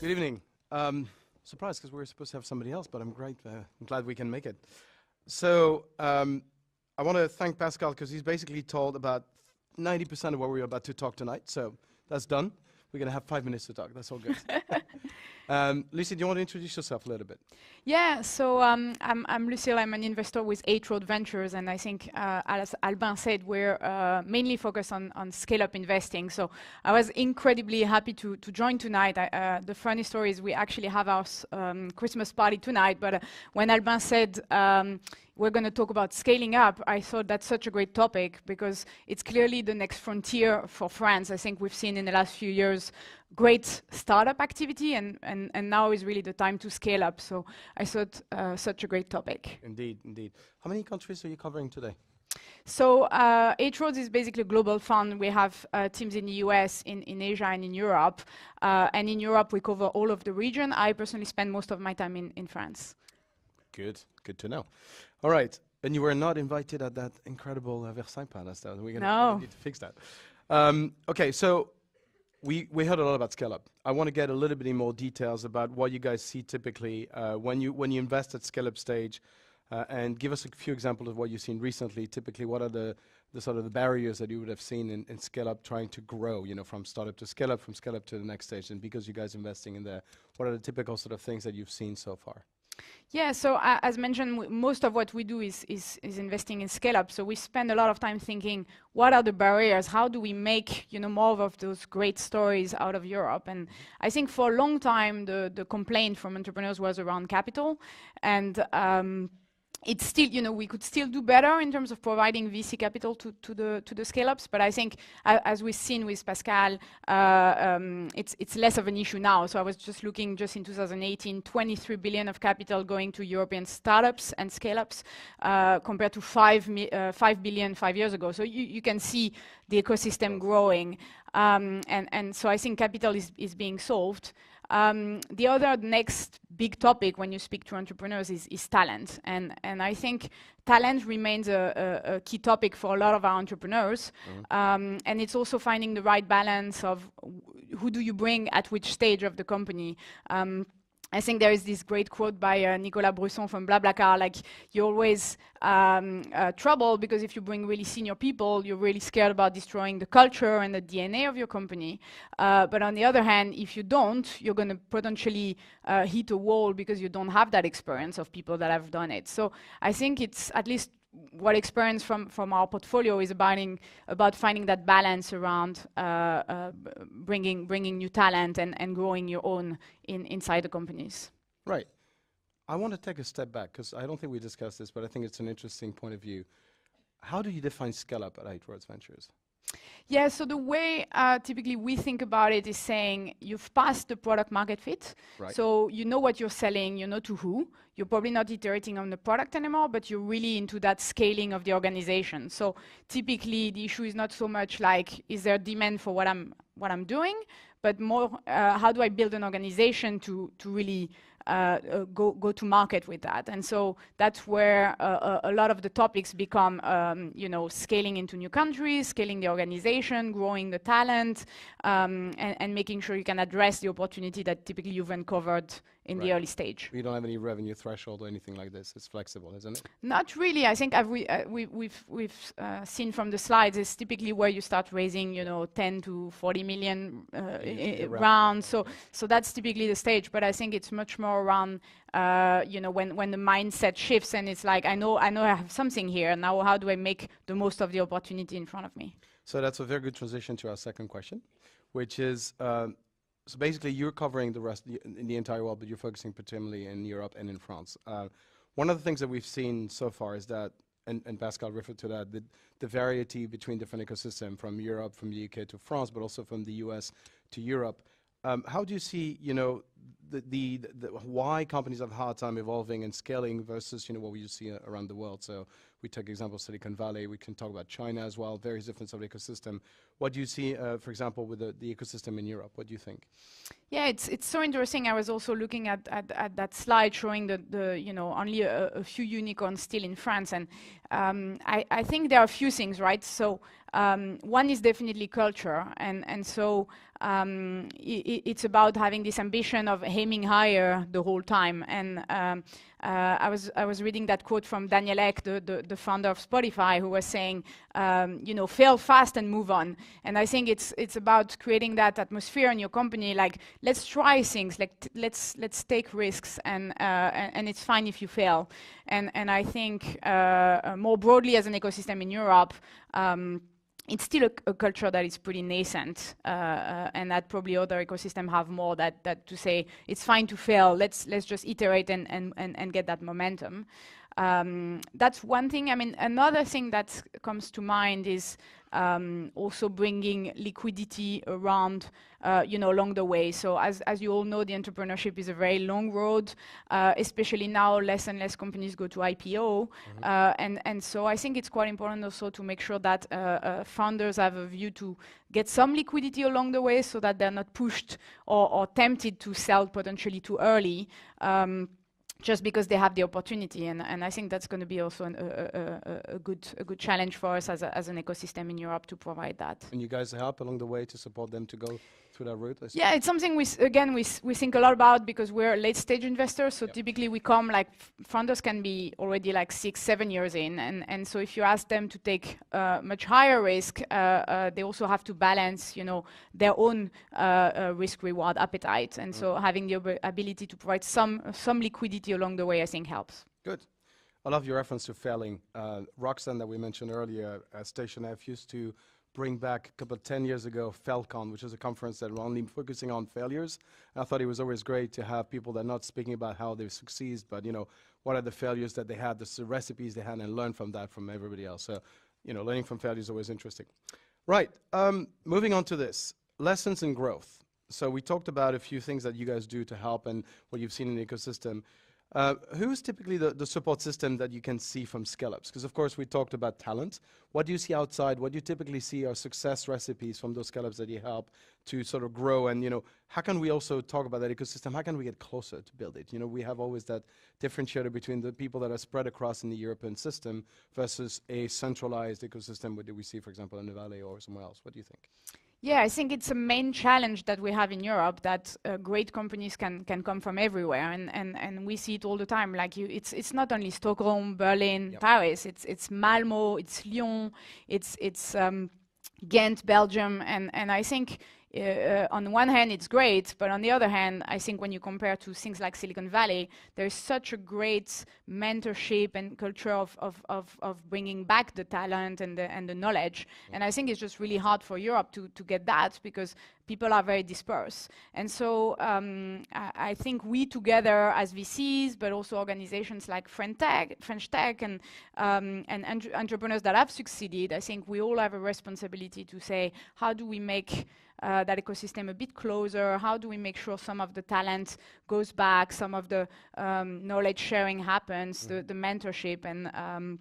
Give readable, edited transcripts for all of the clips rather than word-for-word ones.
Good evening. Surprised because we were supposed to have somebody else, but I'm glad we can make it. So I want to thank Pascal because he's basically told about 90% of what we're about to talk tonight. So that's done. We're going to have 5 minutes to talk. That's all good. Lucy, do you want to introduce yourself a little bit? Yeah, so I'm Lucile. I'm an investor with 8 Road Ventures, and I think, as Albin said, we're mainly focused on scale-up investing. So I was incredibly happy to join tonight. The funny story is we actually have our Christmas party tonight, but when Albin said we're going to talk about scaling up, I thought that's such a great topic because it's clearly the next frontier for France. I think we've seen in the last few years great startup activity, and now is really the time to scale up. So I thought such a great topic. Indeed, indeed. How many countries are you covering today? So 8 Roads is basically a global fund. We have teams in the US, in Asia, and in Europe. And in Europe, we cover all of the region. I personally spend most of my time in France. Good to know. All right, and you were not invited at that incredible Versailles Palace. We're going to need to fix that. Okay, so we heard a lot about scale up. I want to get a little bit more details about what you guys see typically when you invest at scale up stage, and give us a few examples of what you've seen recently. Typically, what are the sort of the barriers that you would have seen in scale up trying to grow, from startup to scale up, from scale up to the next stage? And because you guys are investing in there, what are the typical sort of things that you've seen so far? Yeah, so as mentioned, most of what we do is investing in scale-up. So we spend a lot of time thinking, what are the barriers? How do we make more of those great stories out of Europe? And I think for a long time, the complaint from entrepreneurs was around capital. And it's still, we could still do better in terms of providing VC capital to the scale-ups, but I think, as we've seen with Pascal, it's less of an issue now. So I was just looking, just in 2018, 23 billion of capital going to European startups and scale-ups, compared to 5 billion 5 years ago. So you can see the ecosystem growing, and so I think capital is being solved. The other next big topic when you speak to entrepreneurs is talent. And I think talent remains a key topic for a lot of our entrepreneurs. And it's also finding the right balance of who do you bring at which stage of the company. I think there is this great quote by Nicolas Brusson from BlaBlaCar, like, you're always trouble because if you bring really senior people, you're really scared about destroying the culture and the DNA of your company. But on the other hand, if you don't, you're going to potentially hit a wall because you don't have that experience of people that have done it. So I think it's at least what experience from our portfolio is about finding that balance around bringing new talent and growing your own inside the companies. Right. I want to take a step back because I don't think we discussed this, but I think it's an interesting point of view. How do you define scale up at 8 Roads Ventures? Yeah, so the way typically we think about it is saying you've passed the product market fit. Right. So you know what you're selling, you know to who. You're probably not iterating on the product anymore, but you're really into that scaling of the organization. So typically the issue is not so much like, is there demand for what I'm doing, but more, how do I build an organization to really go to market with that. And so that's where a lot of the topics become, scaling into new countries, scaling the organization, growing the talent, and making sure you can address the opportunity that typically you've uncovered in the early stage. You don't have any revenue threshold or anything like this. It's flexible, isn't it? Not really. I think we've seen from the slides, it's typically where you start raising, 10 to 40 million rounds. So that's typically the stage. But I think it's much more around, when the mindset shifts and it's like, I know I have something here. Now, how do I make the most of the opportunity in front of me? So that's a very good transition to our second question, which is, so basically you're covering the rest in the entire world, but you're focusing particularly in Europe and in France. One of the things that we've seen so far is that, and Pascal referred to that, the variety between different ecosystems from Europe, from the UK to France, but also from the US to Europe. How do you see, why companies have a hard time evolving and scaling versus, what we see around the world? So we took example of Silicon Valley. We can talk about China as well, various different sort of ecosystem. What do you see, for example, with the ecosystem in Europe? What do you think? Yeah, it's so interesting. I was also looking at that slide showing only a few unicorns still in France, and I think there are a few things, right? So one is definitely culture, and so it's about having this ambition kind of aiming higher the whole time. And I was reading that quote from Daniel Ek, the founder of Spotify, who was saying, you know, fail fast and move on. And I think it's about creating that atmosphere in your company, like let's try things, like let's take risks, and it's fine if you fail. And I think more broadly as an ecosystem in Europe, it's still a culture that is pretty nascent, and that probably other ecosystems have more that to say it's fine to fail. Let's just iterate and get that momentum. That's one thing. I mean, another thing that comes to mind is also bringing liquidity around, you know, along the way. So as you all know, the entrepreneurship is a very long road, especially now less and less companies go to IPO. And so I think it's quite important also to make sure that founders have a view to get some liquidity along the way so that they're not pushed or tempted to sell potentially too early. Just because they have the opportunity, and I think that's going to be also a good challenge for us as an ecosystem in Europe to provide that. And you guys help along the way to support them to go through that route? Yeah, it's something we think a lot about because we're late stage investors. So typically we come like founders can be already like 6-7 years in, and so if you ask them to take much higher risk, they also have to balance, you know, their own risk reward appetite, and so having the ability to provide some liquidity along the way, I think helps. Good. I love your reference to failing. Roxanne that we mentioned earlier, Station F used to bring back a couple of 10 years ago FailCon, which is a conference that were only focusing on failures. And I thought it was always great to have people that are not speaking about how they succeed, but you know, what are the failures that they had, the recipes they had, and learn from that from everybody else. So, you know, learning from failure is always interesting. Right, moving on to this, lessons in growth. So we talked about a few things that you guys do to help and what you've seen in the ecosystem. Who's typically the support system that you can see from scale-ups? Because of course we talked about talent. What do you see outside? What do you typically see are success recipes from those scale-ups that you help to sort of grow? And you know, how can we also talk about that ecosystem? How can we get closer to build it? You know, we have always that differentiator between the people that are spread across in the European system versus a centralized ecosystem. What do we see, for example, in the Valley or somewhere else? What do you think? Yeah, I think it's a main challenge that we have in Europe, that great companies can come from everywhere, and we see it all the time. Like it's not only Stockholm, Berlin, Paris. It's Malmo, it's Lyon, it's Ghent, Belgium, and I think on one hand it's great, but on the other hand, I think when you compare to things like Silicon Valley, there's such a great mentorship and culture of bringing back the talent and the knowledge, and I think it's just really hard for Europe to get that because people are very dispersed. And so I think we together as VCs, but also organizations like French Tech and entrepreneurs that have succeeded, I think we all have a responsibility to say, how do we make that ecosystem a bit closer? How do we make sure some of the talent goes back, some of the knowledge sharing happens, the mentorship, and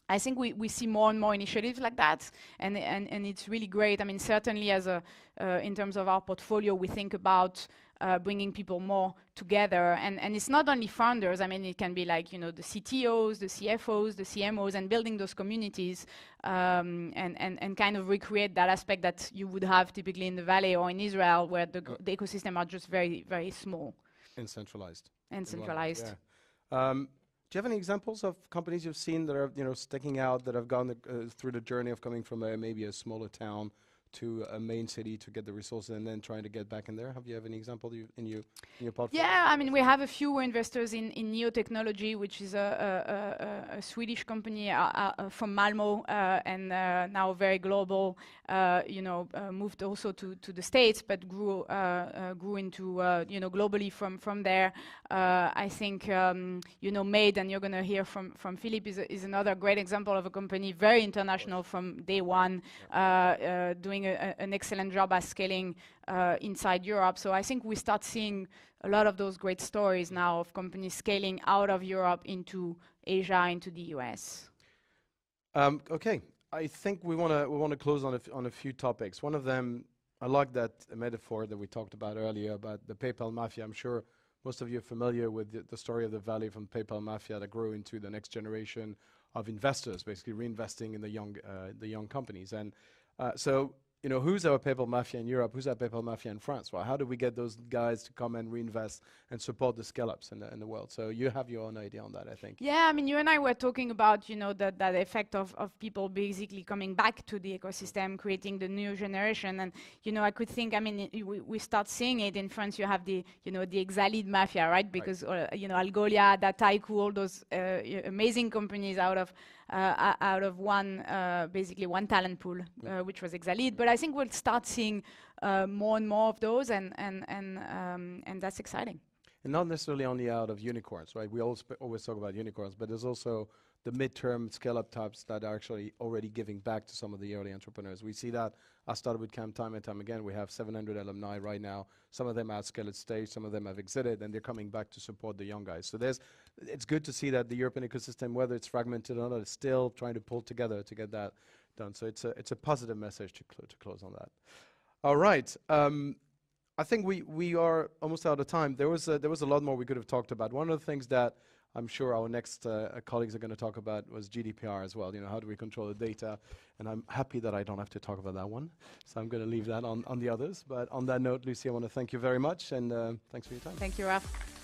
I think we see more and more initiatives like that, and it's really great. I mean, certainly as in terms of our portfolio, we think about bringing people more together, and it's not only founders. I mean, it can be like, you know, the CTOs, the CFOs, the CMOs, and building those communities and kind of recreate that aspect that you would have typically in the Valley or in Israel, where the ecosystem are just very, very small. And centralized. And centralized. Yeah. Do you have any examples of companies you've seen that are, you know, sticking out, that have gone through the journey of coming from maybe a smaller town to a main city to get the resources and then trying to get back in there? Have you have any example in your portfolio? Yeah, I mean, we have a few investors in Neo Technology, which is a Swedish company from Malmo, and now very global. You know, moved also to the States, but grew into you know, globally from there. I think you know, Made, and you're going to hear from Philippe, is another great example of a company very international from day one, doing an excellent job at scaling inside Europe. So I think we start seeing a lot of those great stories now of companies scaling out of Europe into Asia, into the US. Okay, I think we want to close on a few topics. One of them, I like that metaphor that we talked about earlier about the PayPal mafia. I'm sure most of you are familiar with the story of the Valley from PayPal mafia that grew into the next generation of investors, basically reinvesting in the young companies. And so you know, who's our PayPal mafia in Europe? Who's our PayPal mafia in France? Well, how do we get those guys to come and reinvest and support the scale-ups in the world? So you have your own idea on that, I think. Yeah, I mean, you and I were talking about, you know, that effect of people basically coming back to the ecosystem, creating the new generation. And, you know, I could think, I mean, we start seeing it in France. You have the, you know, the Exalid mafia, right? Because, you know, Algolia, Dataiku, all those amazing companies out of one, basically one talent pool, which was Exalid. But I think we'll start seeing more and more of those, and that's exciting. And not necessarily only out of unicorns, right? We always talk about unicorns, but there's also the midterm scale-up types that are actually already giving back to some of the early entrepreneurs. We see that. I started with Camp time and time again. We have 700 alumni right now. Some of them are at scale stage, some of them have exited, and they're coming back to support the young guys. So it's good to see that the European ecosystem, whether it's fragmented or not, is still trying to pull together to get that done. So it's a positive message to close on that. All right. I think we are almost out of time. There was a lot more we could have talked about. One of the things that I'm sure our next colleagues are going to talk about was GDPR as well. You know, how do we control the data? And I'm happy that I don't have to talk about that one. So I'm going to leave that on the others. But on that note, Lucie, I want to thank you very much, and thanks for your time. Thank you, Raph.